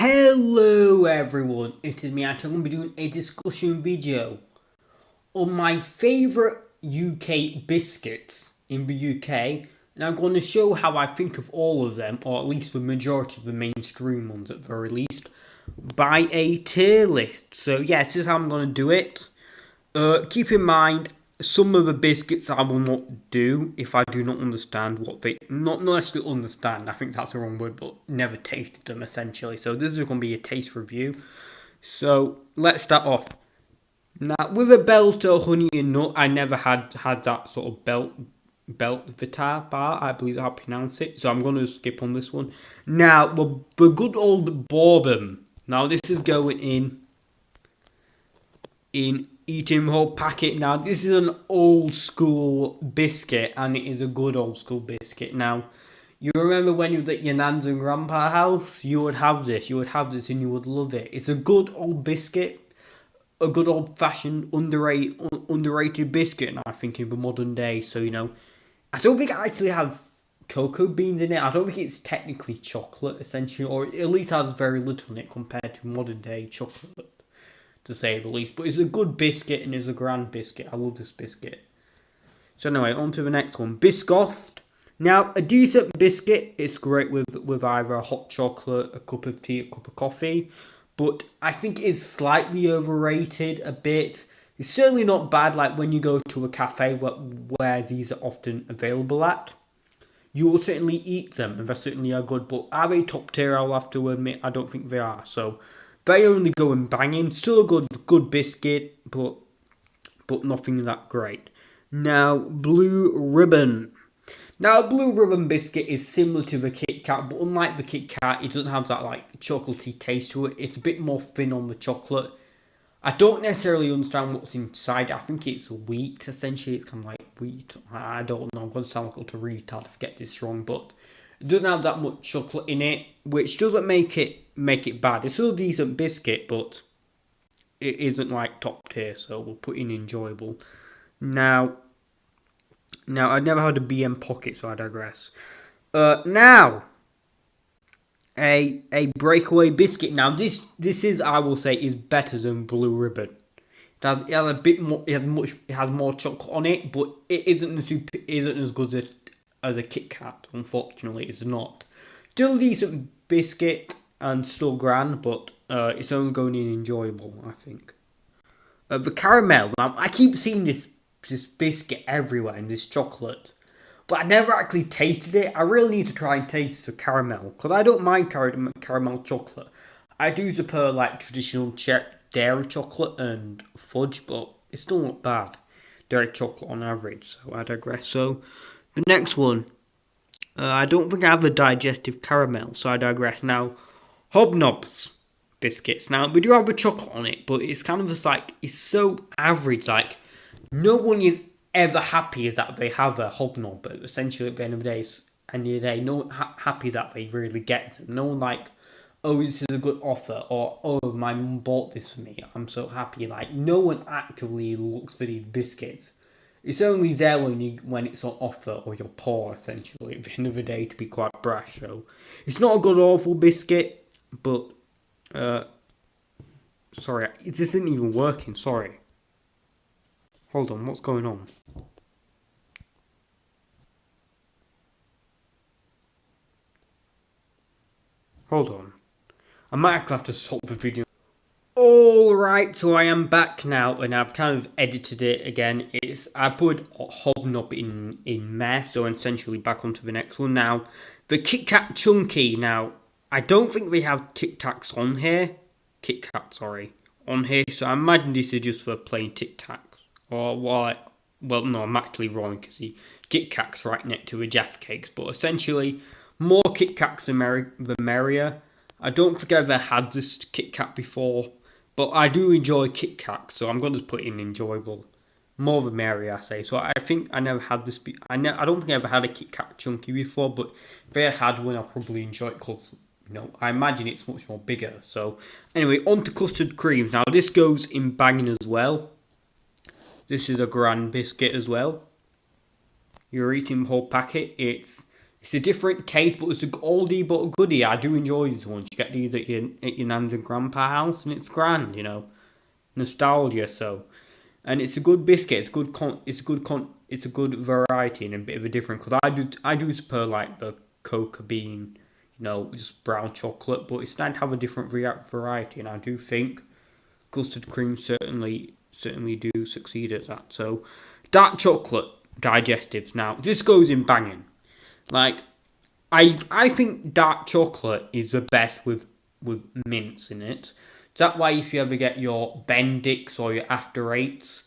Hello everyone, it is me. I'm going to be doing a discussion video on my favourite UK biscuits in the UK, and I'm going to show how I think of all of them, or at least the majority of the mainstream ones at the very least, by a tier list. So yeah, this is how I'm going to do it. Keep in mind, some of the biscuits I will not do if I do not understand what they... Not necessarily understand, I think that's the wrong word, but never tasted them essentially. So this is going to be a taste review. So let's start off. Now, with a belt or honey and nut, I never had that sort of belt vita bar, I believe how I pronounce it. So I'm going to skip on this one. Now, the good old bourbon. Now this is going in eating whole packet. Now this is an old school biscuit, and it is a good old school biscuit. Now you remember when you were at your nan's and grandpa's house, you would have this and you would love it. It's a good old biscuit, a good old fashioned underrated biscuit, and I think in the modern day. So I don't think it actually has cocoa beans in it. I don't think it's technically chocolate essentially, or at least has very little in it compared to modern day chocolate, to say the least. But it's a good biscuit, and it's a grand biscuit. I love this biscuit. So anyway, on to the next one. Biscoff. Now, a decent biscuit. It's great with either a hot chocolate, a cup of tea, a cup of coffee. But I think it's slightly overrated a bit. It's certainly not bad like when you go to a cafe where these are often available at. You will certainly eat them, and they certainly are good. But are they top tier? I'll have to admit, I don't think they are. So they only go and banging. Still a good biscuit, but nothing that great. Now, Blue Ribbon. Now, a Blue Ribbon biscuit is similar to the Kit Kat, but unlike the Kit Kat, it doesn't have that chocolatey taste to it. It's a bit more thin on the chocolate. I don't necessarily understand what's inside. I think it's wheat, essentially. It's kind of like wheat. I don't know. I'm going to sound like a little retard if I get this wrong, but it doesn't have that much chocolate in it, which doesn't make it bad. It's still a decent biscuit, but it isn't like top tier, so we'll put in enjoyable. Now I've never had a BM pocket, so I digress. Now a breakaway biscuit. Now this is, I will say, is better than Blue Ribbon. It has a bit more. It has more chocolate on it, but it isn't as good as a Kit Kat. Unfortunately, it's not. Still a decent biscuit and still grand, but it's only going in enjoyable, I think. The caramel. Now I keep seeing this biscuit everywhere and this chocolate, but I never actually tasted it. I really need to try and taste the caramel, because I don't mind caramel chocolate. I do prefer traditional dairy chocolate and fudge, but it's still not bad. Dairy chocolate on average, so I digress. So the next one, I don't think I have a digestive caramel, so I digress. Now, Hobnobs biscuits. Now, we do have a chocolate on it, but it's kind of just it's so average. No one is ever happy that they have a hobnob, but essentially at the end of the day, no one happy that they really get them. No one oh, this is a good offer, or oh, my mum bought this for me, I'm so happy. No one actively looks for these biscuits. It's only there when it's on offer, or you're poor, essentially, at the end of the day, to be quite brash. So it's not a good awful biscuit, but sorry, this isn't even working, sorry. Hold on, what's going on? Hold on. I might actually have to stop the video. Alright, so I am back now, and I've kind of edited it again. I put Hobnob in mess, so essentially back onto the next one. Now, the Kit Kat Chunky. Now, I don't think they have Tic Tacs on here. Kit Kat, sorry. On here, so I imagine this is just for plain Tic Tacs. Or what? Well, no, I'm actually wrong, because the Kit Kat's right next to the Jaffa Cakes. But essentially, more Kit Kats the merrier. I don't think I've ever had this Kit Kat before, but I do enjoy Kit Kat, so I'm going to put in enjoyable. More the merrier, I say. So I think I never had this. I don't think I ever had a Kit Kat Chunky before, but if I had one, I'll probably enjoy it, because I imagine it's much more bigger. So anyway, on to custard creams. Now this goes in banging as well. This is a grand biscuit as well. You're eating the whole packet. It's It's a different taste, but it's an oldie but a goodie. I do enjoy these ones. You get these at your nan's and grandpa house, and it's grand, nostalgia. So, and it's a good biscuit. It's good. It's a good variety and a bit of a different. Cause I do prefer like the cocoa bean, just brown chocolate. But it's nice to have a different variety, and I do think custard cream certainly do succeed at that. So, dark chocolate digestives. Now this goes in banging. Like, I think dark chocolate is the best with mints in it. So that way, if you ever get your Bendix or your After Eights,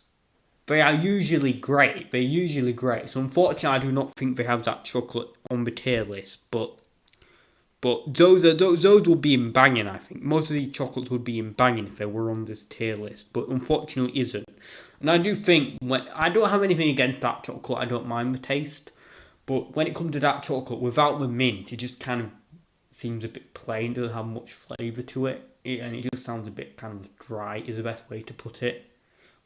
they are usually great. They're usually great. So unfortunately, I do not think they have that chocolate on the tier list. But those would be in banging. I think most of the chocolates would be in banging if they were on this tier list. But unfortunately, isn't. And I do think I don't have anything against dark chocolate. I don't mind the taste. But when it comes to dark chocolate, without the mint, it just kind of seems a bit plain. Doesn't have much flavour to it, and it just sounds a bit kind of dry. Is the best way to put it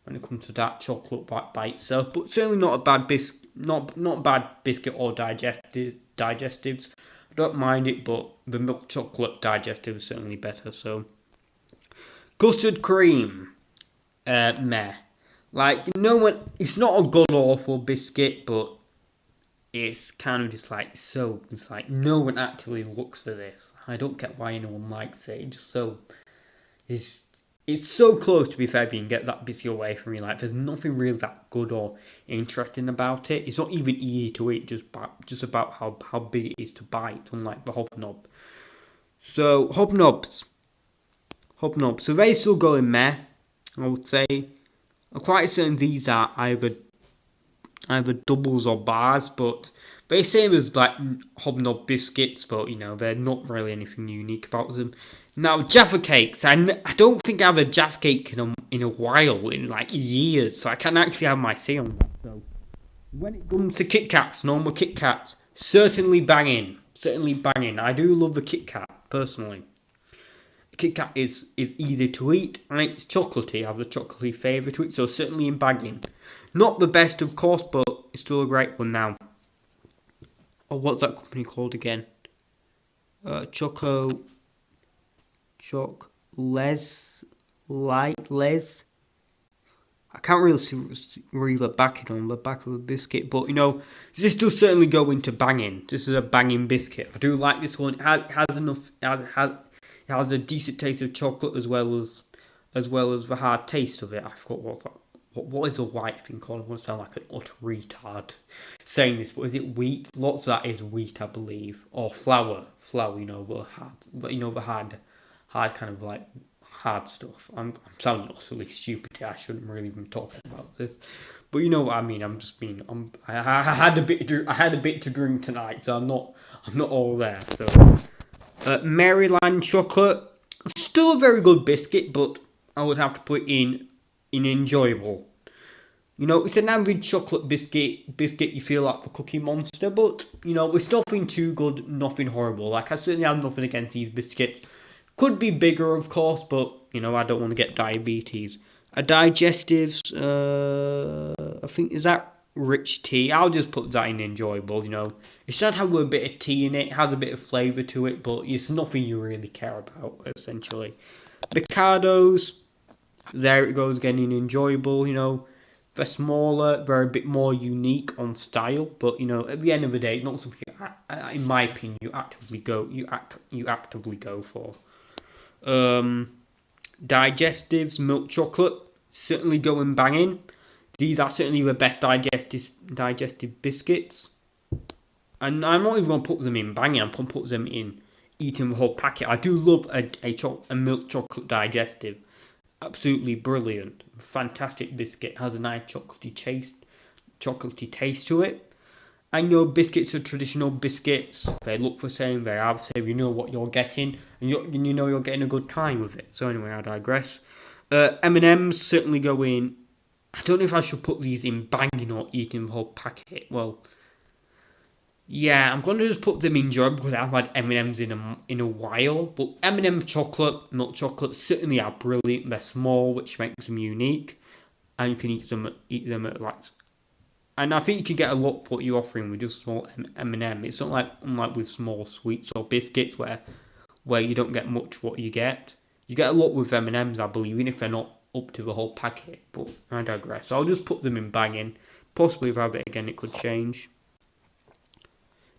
when it comes to dark chocolate by itself. But certainly not a bad not bad biscuit or digestives. I don't mind it, but the milk chocolate digestive is certainly better. So custard cream, meh. Like no one, it's not a god awful biscuit, but it's kind of just like so. It's like no one actually looks for this. I don't get why anyone likes it. It's just so. It's so close to be fair. If you can get that biscuit away from me, like there's nothing really that good or interesting about it. It's not even easy to eat. Just about how big it is to bite. Unlike the hobnob. So hobnobs. So they still go in meh. I would say. I'm quite certain these are either doubles or bars, but they're same as like hobnob biscuits, but they're not really anything unique about them. Now Jaffa cakes, I don't think I've had a Jaffa cake in a while, in like years, so I can't actually have my say on that. So when it comes to Kit Kats, normal Kit Kats, certainly banging. I do love the Kit Kat personally. Kit Kat is easy to eat and it's chocolatey. I have the chocolatey flavour to it, so certainly in bagging. Not the best, of course, but it's still a great one now. Oh, what's that company called again? Les. I can't really read the backing on the back of a biscuit, but this does certainly go into banging. This is a banging biscuit. I do like this one. It has a decent taste of chocolate as well as the hard taste of it. I forgot what's that. What is a white thing called? I want to sound like an utter retard saying this, but is it wheat? Lots of that is wheat, I believe, or flour. Flour, the hard kind of like hard stuff. I'm sounding utterly stupid here. I shouldn't really even talk about this, but you know what I mean. I had a bit to drink tonight, so I'm not all there. So Maryland chocolate, still a very good biscuit, but I would have to put in enjoyable. It's an average chocolate biscuit you feel like the Cookie Monster, but it's nothing too good, nothing horrible. Like I certainly have nothing against these biscuits. Could be bigger, of course, but I don't want to get diabetes. A digestives, I think is that rich tea. I'll just put that in enjoyable. It does have a bit of tea in it, has a bit of flavour to it, but it's nothing you really care about essentially. Picados. There it goes again in enjoyable, they're smaller, they're a bit more unique on style, but at the end of the day, not something in my opinion you actively go for. Digestives, milk chocolate, certainly going banging. These are certainly the best digestive biscuits, and I'm not even going to put them in banging. I'm going to put them in eating the whole packet. I do love a milk chocolate digestive. Absolutely brilliant, fantastic biscuit. Has a nice chocolatey taste to it. And biscuits are traditional biscuits. They look the same. They are the same. You know what you're getting, and you're getting a good time with it. So anyway, I digress. M&Ms certainly go in. I don't know if I should put these in banging or eating the whole packet. Well, yeah, I'm going to just put them in enjoyable because I've had M&Ms in a while. But M&M chocolate, milk chocolate, certainly are brilliant. They're small, which makes them unique, and you can eat them at like And I think you can get a lot for what you're offering with just small M&M. It's not like unlike with small sweets or biscuits where you don't get much what you get. You get a lot with M&Ms, I believe, even if they're not up to the whole packet. But I digress. So I'll just put them in banging. Possibly if I have it again, it could change.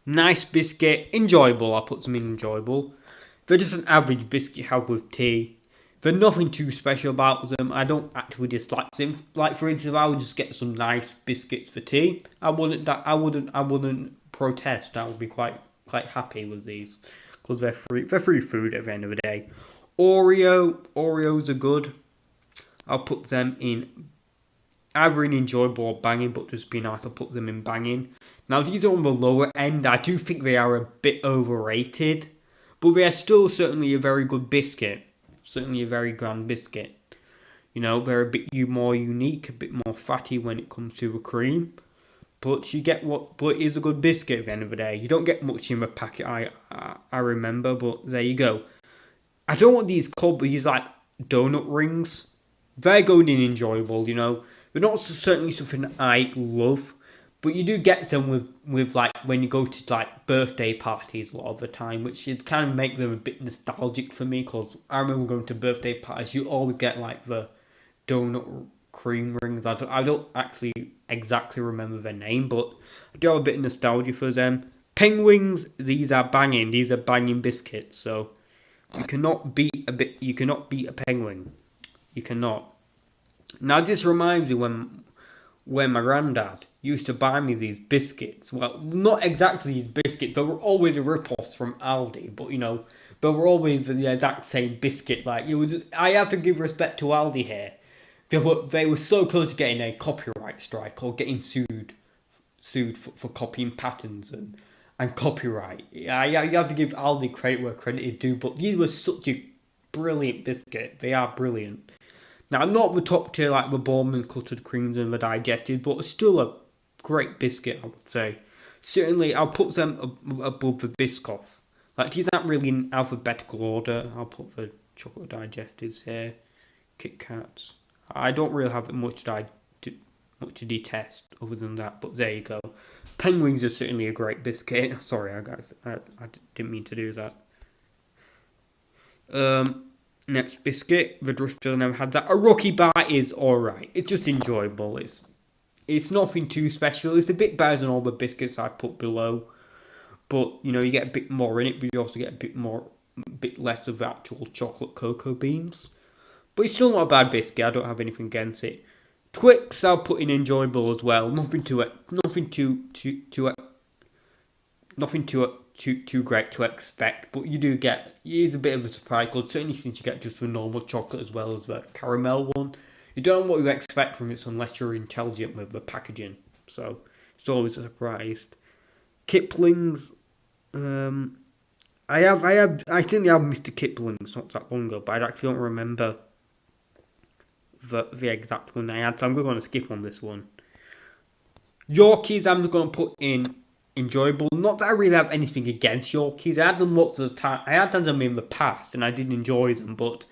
Nice biscuit, enjoyable. I'll put them in enjoyable. They're just an average biscuit you have with tea. There's nothing too special about them. I don't actually dislike them. Like for instance, if I would just get some nice biscuits for tea, I wouldn't protest. I would be quite happy with these because they're free. They're free food at the end of the day. Oreos are good. I'll put them in either in enjoyable or banging, but just be nice. I'll put them in banging. Now these are on the lower end. I do think they are a bit overrated, but they are still certainly a very good biscuit. Certainly a very grand biscuit. You know, they're a bit more unique, a bit more fatty when it comes to the cream. But you get but it is a good biscuit at the end of the day. You don't get much in the packet, I remember, but there you go. I don't want these called, but these like donut rings. They're going in enjoyable, you know. They're not certainly something I love, but you do get them with like when you go to like birthday parties a lot of the time, which it kind of make them a bit nostalgic for me because I remember going to birthday parties. You always get like the donut cream rings. I don't actually exactly remember their name, but I do have a bit of nostalgia for them. Penguins, these are banging. These are banging biscuits. So you cannot beat a penguin. You cannot. Now this reminds me when my granddad used to buy me these biscuits. Well, not exactly biscuits. They were always a rip-offs from Aldi, but you know, they were always the exact same biscuit. Like it was. I have to give respect to Aldi here. They were so close to getting a copyright strike or getting sued for copying patterns and copyright. You have to give Aldi credit where credit is due, but these were such a brilliant biscuit. They are brilliant. Now, not the top tier like the Bowman custard creams and the digestive, but still a great biscuit, I would say. Certainly, I'll put them above the Biscoff. Like, these aren't really in alphabetical order. I'll put the chocolate digestives here, Kit Kats. I don't really have much to detest other than that, but there you go. Penguins are certainly a great biscuit. Sorry, guys, I didn't mean to do that. Next biscuit, the Drifter never had that. A Rocky Bar is alright. It's just enjoyable. It's nothing too special. It's a bit better than all the biscuits I put below. But, you know, you get a bit more in it, but you also get a bit less of the actual chocolate cocoa beans. But it's still not a bad biscuit. I don't have anything against it. Twix I'll put in enjoyable as well. Nothing too great to expect, but you do get, it is a bit of a surprise, because certainly since you get just the normal chocolate as well as the caramel one, you don't know what you expect from it unless you're intelligent with the packaging, so it's always a surprise. Kipling's, I certainly have Mr. Kipling's not that long ago, but I actually don't remember the exact one I had, so I'm going to skip on this one. Yorkies I'm going to put in enjoyable. Not that I really have anything against Yorkies. I had them lots of the time. I had them in the past and I did enjoy them, but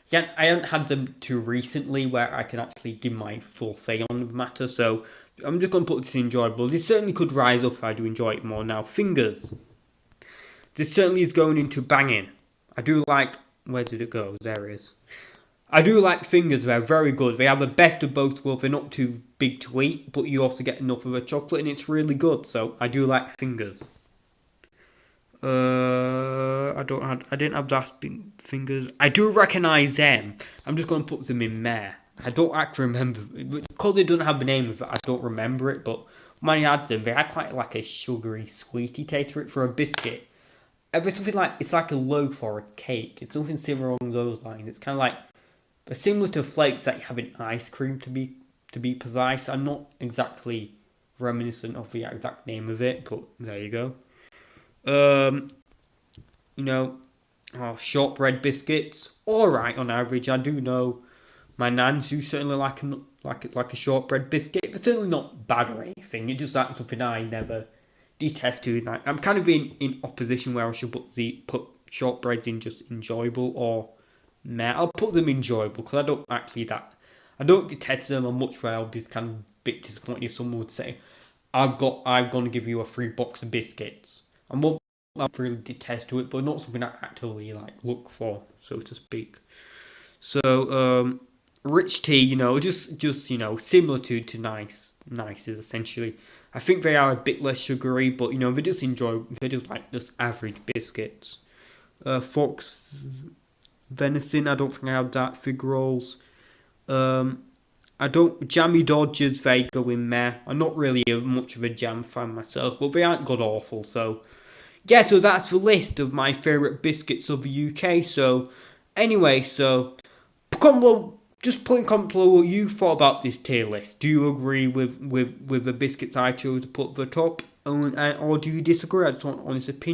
again, I haven't had them too recently where I can actually give my full say on the matter, so I'm just going to put this in enjoyable. This certainly could rise up if I do enjoy it more. Now, Fingers. This certainly is going into banging. I do like, where did it go? There it is. I do like Fingers, they're very good. They have the best of both worlds. They're not too big to eat, but you also get enough of the chocolate and it's really good. So I do like Fingers. I didn't have that Fingers. I do recognise them. I'm just going to put them in there. I don't actually remember, because they don't have the name of it, I don't remember it, but when I had them, they had quite like a sugary, sweety taste to it for a biscuit. It's something like, it's like a loaf or a cake. It's something similar along those lines. It's kind of like, they're similar to flakes that you have in ice cream, to be precise. I'm not exactly reminiscent of the exact name of it, but there you go. You know, shortbread biscuits, alright on average. I do know my nans do certainly like a shortbread biscuit, but certainly not bad or anything. It's just like something I never detest doing. I'm kind of in opposition where I should put shortbreads in just enjoyable or I'll put them enjoyable because I don't detest them. I'm much where I'll be kind of bit disappointed if someone would say, I'm gonna give you a free box of biscuits. And what I really detest to it, but not something I actively like look for, so to speak. So rich tea, just similar to nice is essentially. I think they are a bit less sugary, but they just like just average biscuits. Fox venison, I don't think I have that. Fig rolls. Um, I don't jammy Dodgers. They go in there. I'm not really much of a jam fan myself, but they aren't god awful. So yeah, so that's the list of my favourite biscuits of the UK. So anyway, so just put in comment below what you thought about this tier list. Do you agree with the biscuits I chose to put at the top, or do you disagree? I just want honest opinion.